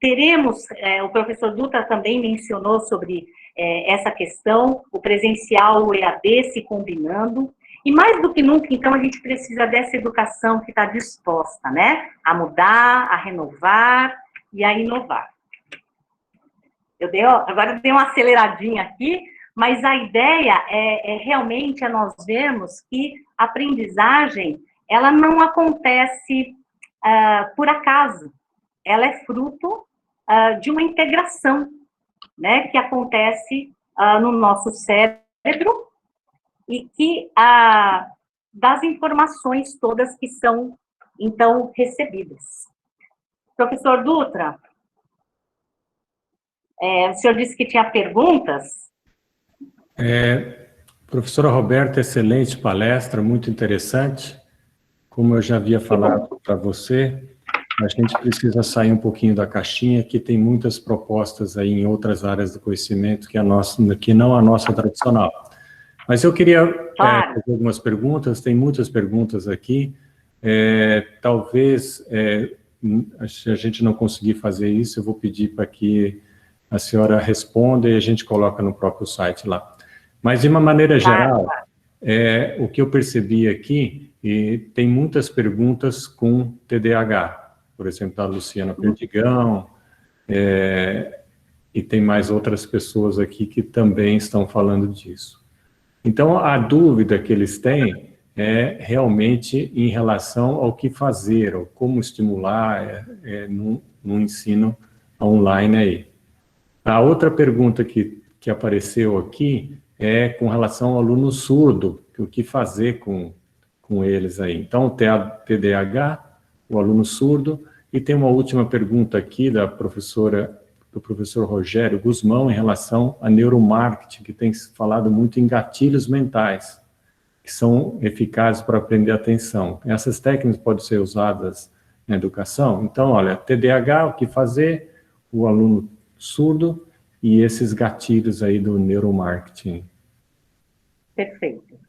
Teremos, o professor Dutra também mencionou sobre essa questão, o presencial, o EAD se combinando, e mais do que nunca, então, a gente precisa dessa educação que está disposta, né, a mudar, a renovar e a inovar. Agora eu dei uma aceleradinha aqui, mas a ideia realmente nós vermos que a aprendizagem, ela não acontece por acaso, ela é fruto de uma integração, né, que acontece no nosso cérebro e que das informações todas que são, então, recebidas. Professor Dutra, o senhor disse que tinha perguntas? Professora Roberta, excelente palestra, muito interessante. Como eu já havia falado para você, a gente precisa sair um pouquinho da caixinha, que tem muitas propostas aí em outras áreas do conhecimento que não a nossa tradicional. Mas eu queria fazer algumas perguntas, tem muitas perguntas aqui. Talvez, se a gente não conseguir fazer isso, eu vou pedir para que a senhora responda e a gente coloca no próprio site lá. Mas, de uma maneira geral, o que eu percebi aqui, e tem muitas perguntas com TDAH, por exemplo, da Luciana Perdigão, e tem mais outras pessoas aqui que também estão falando disso. Então, a dúvida que eles têm é realmente em relação ao que fazer, ou como estimular no ensino online aí. A outra pergunta que apareceu aqui é com relação ao aluno surdo, o que fazer com eles aí. Então, tem a TDAH, o aluno surdo, e tem uma última pergunta aqui do professor Rogério Guzmão em relação a neuromarketing, que tem falado muito em gatilhos mentais, que são eficazes para aprender atenção. Essas técnicas podem ser usadas na educação. Então, olha, TDAH, o que fazer, o aluno surdo e esses gatilhos aí do neuromarketing. Perfeito.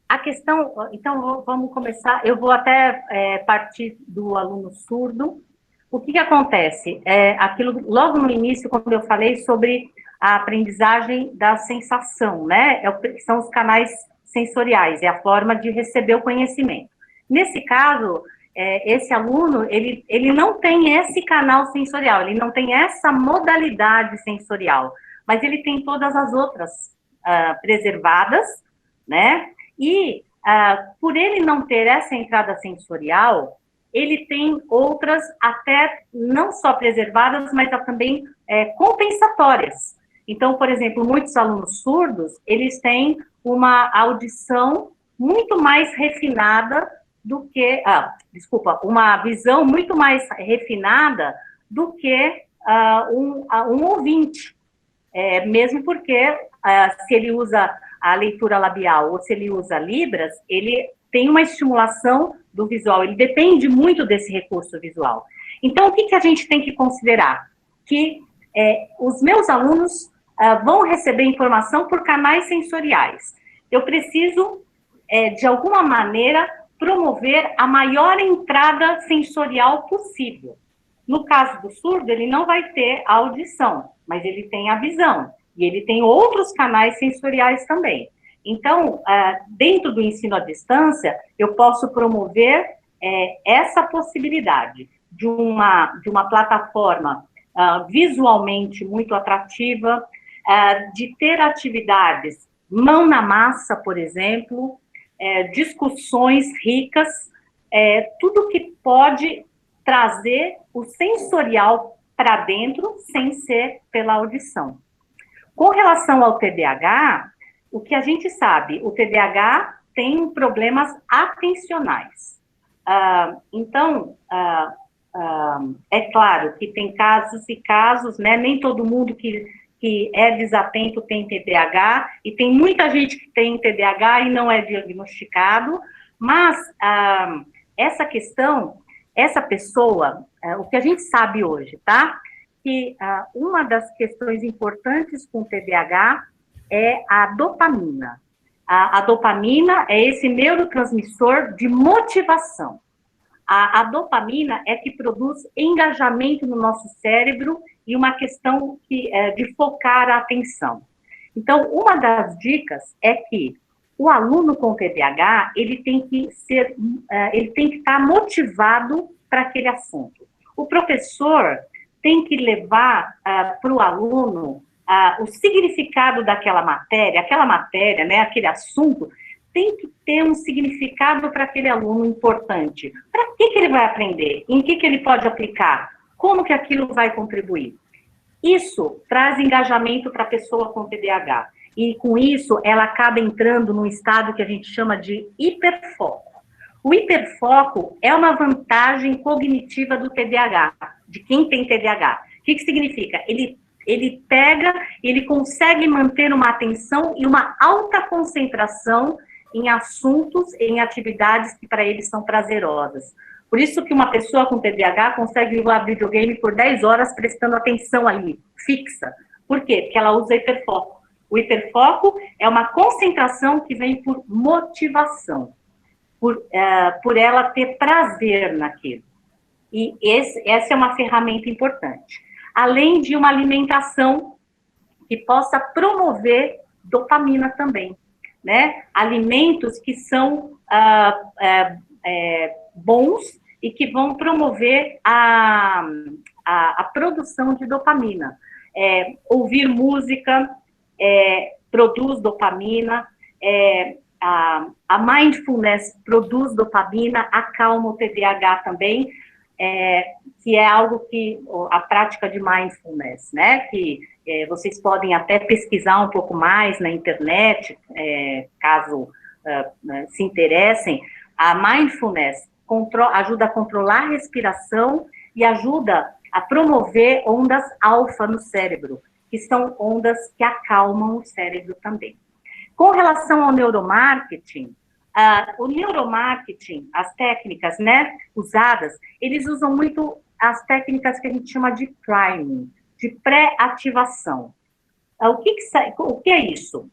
A questão, então, vamos começar, eu vou até partir do aluno surdo. O que acontece? Aquilo, logo no início, quando eu falei sobre a aprendizagem da sensação, né? São os canais sensoriais, é a forma de receber o conhecimento. Nesse caso, esse aluno, ele não tem esse canal sensorial, ele não tem essa modalidade sensorial, mas ele tem todas as outras preservadas, né? E por ele não ter essa entrada sensorial, ele tem outras até não só preservadas, mas também compensatórias. Então, por exemplo, muitos alunos surdos, eles têm uma audição muito mais refinada do que, uma visão muito mais refinada do que um ouvinte. Mesmo porque se ele usa a leitura labial ou se ele usa Libras, ele tem uma estimulação do visual, ele depende muito desse recurso visual. Então, o que a gente tem que considerar? Que os meus alunos vão receber informação por canais sensoriais. Eu preciso, de alguma maneira, promover a maior entrada sensorial possível. No caso do surdo, ele não vai ter a audição, mas ele tem a visão, e ele tem outros canais sensoriais também. Então, dentro do ensino à distância, eu posso promover essa possibilidade de uma plataforma visualmente muito atrativa, de ter atividades mão na massa, por exemplo, discussões ricas, tudo que pode trazer o sensorial para dentro, sem ser pela audição. Com relação ao TDAH, o que a gente sabe, o TDAH tem problemas atencionais. Então, é claro que tem casos e casos, né? Nem todo mundo que é desatento tem TDAH, e tem muita gente que tem TDAH e não é diagnosticado, mas essa questão, essa pessoa, o que a gente sabe hoje, tá? Que uma das questões importantes com TDAH é a dopamina. A dopamina é esse neurotransmissor de motivação. A dopamina é que produz engajamento no nosso cérebro e uma questão de focar a atenção. Então, uma das dicas é que o aluno com TDAH, ele tem que estar motivado para aquele assunto. O professor tem que levar para o aluno o significado daquela matéria, né, aquele assunto, tem que ter um significado para aquele aluno importante. Para que ele vai aprender? Em que ele pode aplicar? Como que aquilo vai contribuir? Isso traz engajamento para a pessoa com TDAH. E com isso, ela acaba entrando num estado que a gente chama de hiperfoco. O hiperfoco é uma vantagem cognitiva do TDAH, de quem tem TDAH. O que significa? Ele pega, ele consegue manter uma atenção e uma alta concentração em assuntos, em atividades que para ele são prazerosas. Por isso que uma pessoa com TDAH consegue jogar videogame por 10 horas prestando atenção ali, fixa. Por quê? Porque ela usa hiperfoco. O hiperfoco é uma concentração que vem por motivação. por ela ter prazer naquilo. E essa é uma ferramenta importante. Além de uma alimentação que possa promover dopamina também, né? Alimentos que são bons e que vão promover a produção de dopamina. Ouvir música produz dopamina, a mindfulness produz dopamina, acalma o TDAH também, que é algo que a prática de mindfulness, né, que vocês podem até pesquisar um pouco mais na internet, caso se interessem. A mindfulness ajuda a controlar a respiração e ajuda a promover ondas alfa no cérebro, que são ondas que acalmam o cérebro também. Com relação ao neuromarketing, o neuromarketing, as técnicas, né, usadas, eles usam muito as técnicas que a gente chama de priming, de pré-ativação. O que é isso?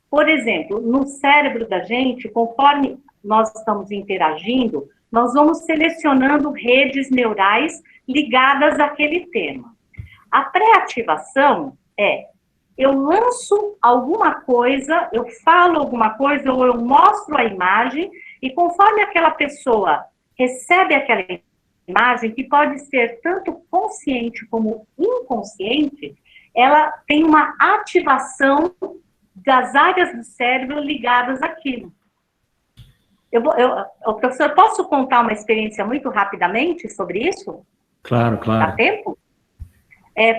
Por exemplo, no cérebro da gente, conforme nós estamos interagindo, nós vamos selecionando redes neurais ligadas àquele tema. A pré-ativação eu lanço alguma coisa, eu falo alguma coisa, ou eu mostro a imagem, e conforme aquela pessoa recebe aquela imagem, que pode ser tanto consciente como inconsciente, ela tem uma ativação das áreas do cérebro ligadas àquilo. Professor, posso contar uma experiência muito rapidamente sobre isso? Claro, claro. Dá tempo?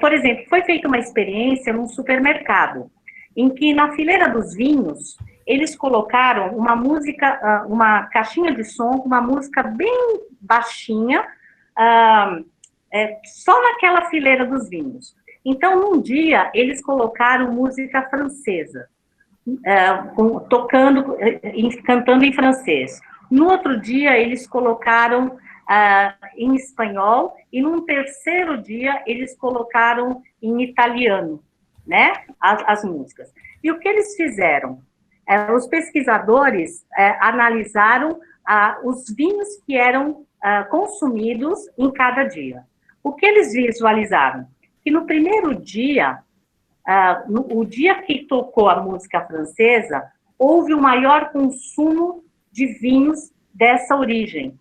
Por exemplo, foi feita uma experiência num supermercado, em que na fileira dos vinhos, eles colocaram uma música, uma caixinha de som, uma música bem baixinha, só naquela fileira dos vinhos. Então, num dia, eles colocaram música francesa, cantando em francês. No outro dia, eles colocaram em espanhol, e num terceiro dia, eles colocaram em italiano, né, as músicas. E o que eles fizeram? Os pesquisadores analisaram os vinhos que eram consumidos em cada dia. O que eles visualizaram? Que no primeiro dia, o dia que tocou a música francesa, houve o maior consumo de vinhos dessa origem,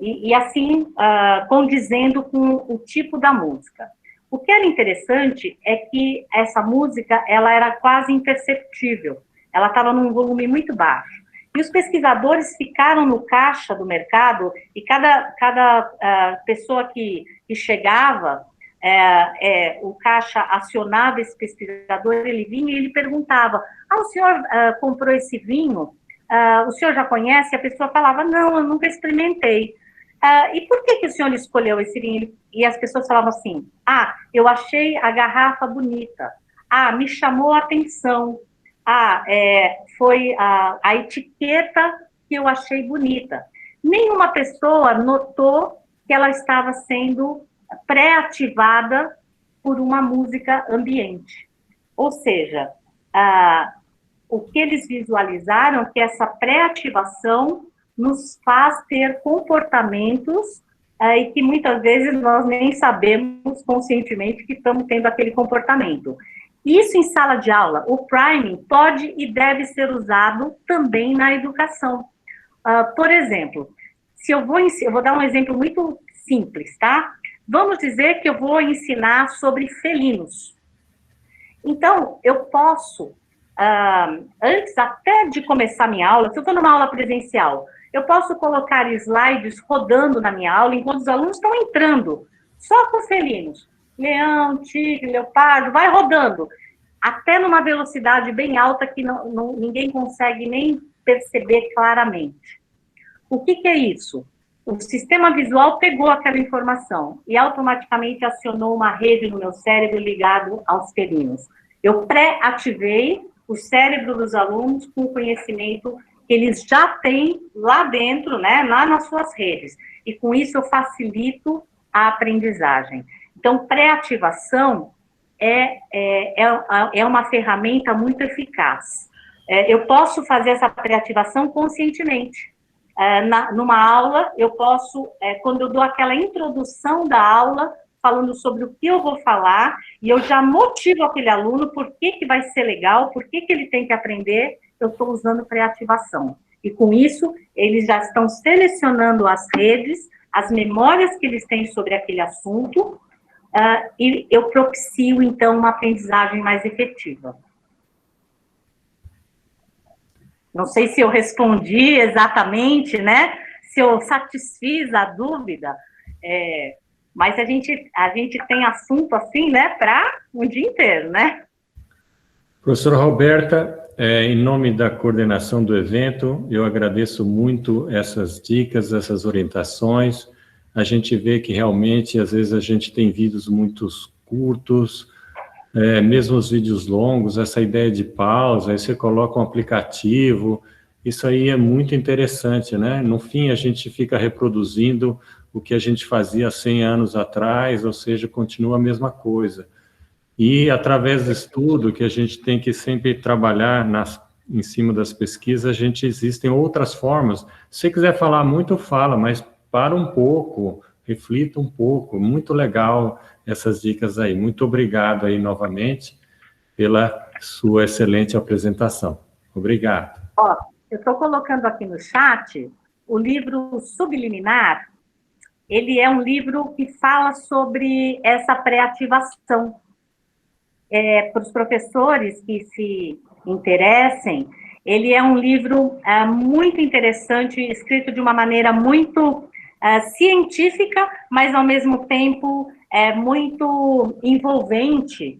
e assim, condizendo com o tipo da música. O que era interessante é que essa música, ela era quase imperceptível, ela estava num volume muito baixo. E os pesquisadores ficaram no caixa do mercado, e cada pessoa que chegava, o caixa acionava esse pesquisador, ele vinha e ele perguntava: o senhor comprou esse vinho? O senhor já conhece? A pessoa falava: não, eu nunca experimentei. E por que o senhor escolheu esse vinho? E as pessoas falavam assim: eu achei a garrafa bonita. Me chamou a atenção. Foi a etiqueta que eu achei bonita. Nenhuma pessoa notou que ela estava sendo pré-ativada por uma música ambiente. Ou seja, o que eles visualizaram é que essa pré-ativação nos faz ter comportamentos e que muitas vezes nós nem sabemos conscientemente que estamos tendo aquele comportamento. Isso em sala de aula, o priming pode e deve ser usado também na educação. Por exemplo, se eu vou dar um exemplo muito simples, tá? Vamos dizer que eu vou ensinar sobre felinos. Então, eu posso, antes até de começar a minha aula, se eu estou numa aula presencial, eu posso colocar slides rodando na minha aula enquanto os alunos estão entrando, só com felinos. Leão, tigre, leopardo, vai rodando, até numa velocidade bem alta que ninguém consegue nem perceber claramente. O que é isso? O sistema visual pegou aquela informação e automaticamente acionou uma rede no meu cérebro ligado aos felinos. Eu pré-ativei o cérebro dos alunos com o conhecimento que eles já têm lá dentro, né, lá nas suas redes. E com isso eu facilito a aprendizagem. Então, pré-ativação é uma ferramenta muito eficaz. Eu posso fazer essa pré-ativação conscientemente. Numa aula, eu posso, quando eu dou aquela introdução da aula, falando sobre o que eu vou falar, e eu já motivo aquele aluno por que vai ser legal, por que ele tem que aprender, eu estou usando pré-ativação. E com isso, eles já estão selecionando as redes, as memórias que eles têm sobre aquele assunto, e eu propicio, então, uma aprendizagem mais efetiva. Não sei se eu respondi exatamente, né? Se eu satisfiz a dúvida, mas a gente tem assunto assim, né, para um dia inteiro, né? Professora Roberta, em nome da coordenação do evento, eu agradeço muito essas dicas, essas orientações. A gente vê que realmente, às vezes, a gente tem vídeos muito curtos, mesmo os vídeos longos, essa ideia de pausa, aí você coloca um aplicativo, isso aí é muito interessante, né? No fim, a gente fica reproduzindo o que a gente fazia 100 anos atrás, ou seja, continua a mesma coisa. E, através do estudo, que a gente tem que sempre trabalhar em cima das pesquisas, existem outras formas. Se você quiser falar muito, fala, mas para um pouco, reflita um pouco. Muito legal essas dicas aí. Muito obrigado aí, novamente, pela sua excelente apresentação. Obrigado. Eu estou colocando aqui no chat o livro Subliminar. Ele é um livro que fala sobre essa pré-ativação. Para os professores que se interessem, ele é um livro muito interessante, escrito de uma maneira muito científica, mas ao mesmo tempo muito envolvente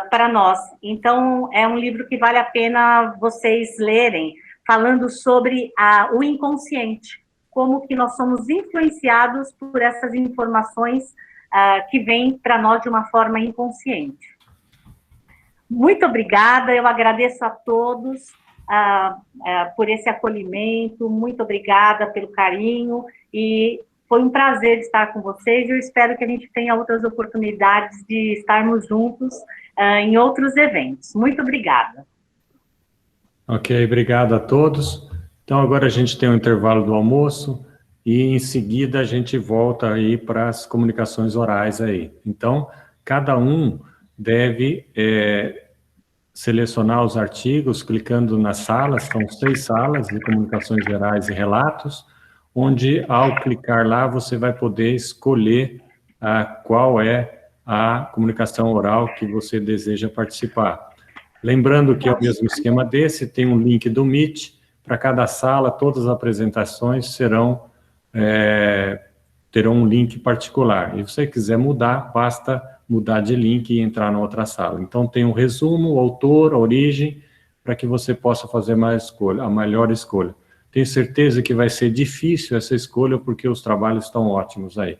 para nós. Então, é um livro que vale a pena vocês lerem, falando sobre o inconsciente, como que nós somos influenciados por essas informações que vêm para nós de uma forma inconsciente. Muito obrigada, eu agradeço a todos por esse acolhimento, muito obrigada pelo carinho, e foi um prazer estar com vocês, e eu espero que a gente tenha outras oportunidades de estarmos juntos em outros eventos. Muito obrigada. Ok, obrigado a todos. Então, agora a gente tem um intervalo do almoço, e em seguida a gente volta aí para as comunicações orais aí. Então, cada um deve selecionar os artigos, clicando nas salas, são 6 salas de comunicações gerais e relatos, onde, ao clicar lá, você vai poder escolher qual é a comunicação oral que você deseja participar. Lembrando que é o mesmo esquema desse, tem um link do Meet, para cada sala, todas as apresentações terão um link particular. E se você quiser mudar, basta mudar de link e entrar na outra sala. Então, tem um resumo, o autor, a origem, para que você possa fazer a melhor escolha. Tenho certeza que vai ser difícil essa escolha, porque os trabalhos estão ótimos aí.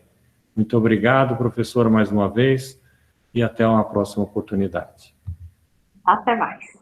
Muito obrigado, professora, mais uma vez, e até uma próxima oportunidade. Até mais.